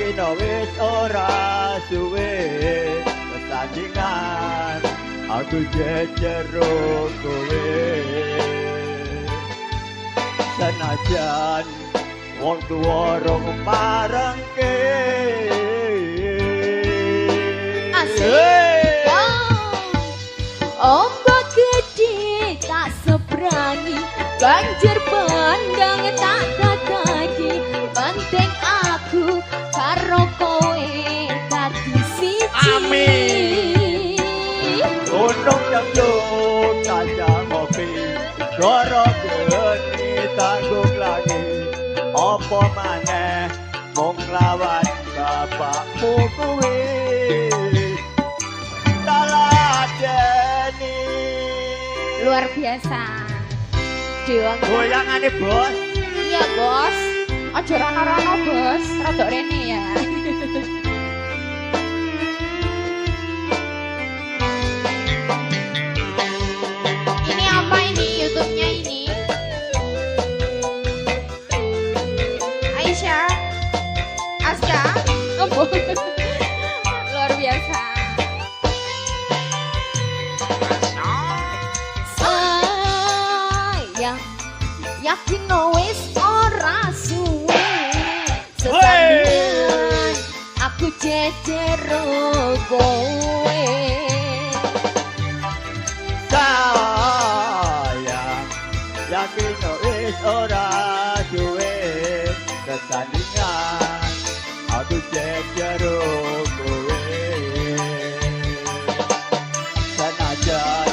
kena wis ora suwe kesandingan aku jejero kowe senajan wong tuwa rong marengke asik ombak gede tak seberangi banjir bandang tak tatagi penting aku karo kowe dadi siji amin gunung janggut tajam ngopi goro geni tanggung lagi apa maneh mung lawan bapakmu kuwi taladeni luar biasa dewa goyangane bos iya bos aja rano-rano bos rada rene ya ini apa ini YouTube-nya ini Aisyah Aska luar biasa sayang yakin wis ora suwe sesandingan aku jejero kowe sayang yakin wis ora suwe kesandingan aku jejero kowe senajan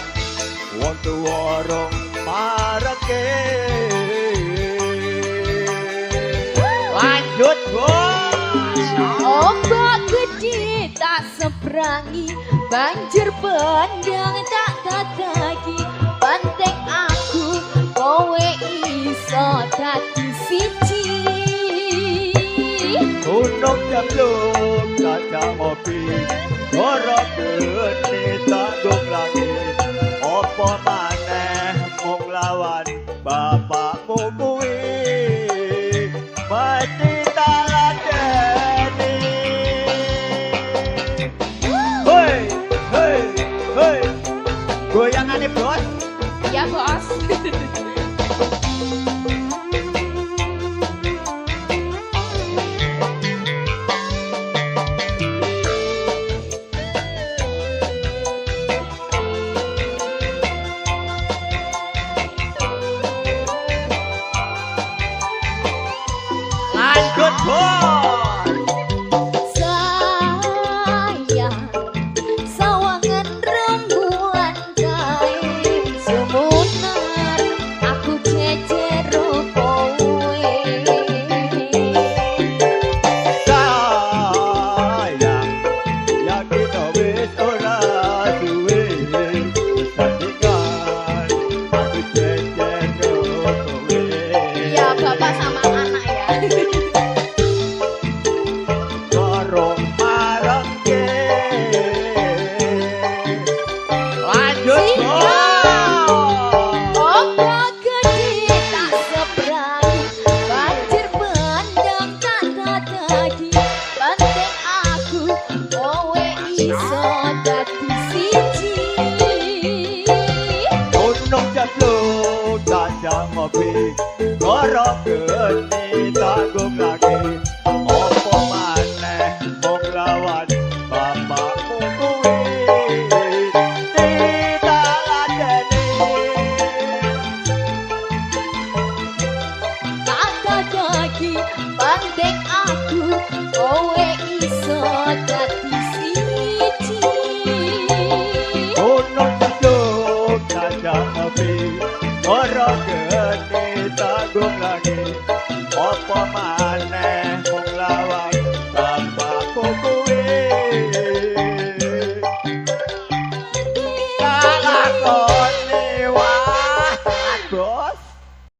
wong tuwa rong mareke lanjut bos ombak gede tak seberangi banjir bandang tak tatagi penting aku kowe iso dadi siji gunung jamblung kaca ngopi goro geni tanggung lagi apa maneh mung lawan bapakmu kuwi mati taladeni hei hei hei goyangane bos ya bos lanjut bos sayang sawangan rembulan kae sumunar aku jejero kowe sayang yakin wis ora duwe kesandingan aku jejero kowe ya bapak sama anak ya dorong marengke lanjut ombak gede tak seberang banjir bandang tak tatagi penting aku kowe iso dadi siji gunung jamblung tajam ngopi goro geni tanggung lagi apa maneh mung lawan bapakmu kuwi ditaladeni tak tatagi penting aku kowe iso dadi siji gunung jamblung tajam ngopi goro geni tanggung lagi apa maneh mung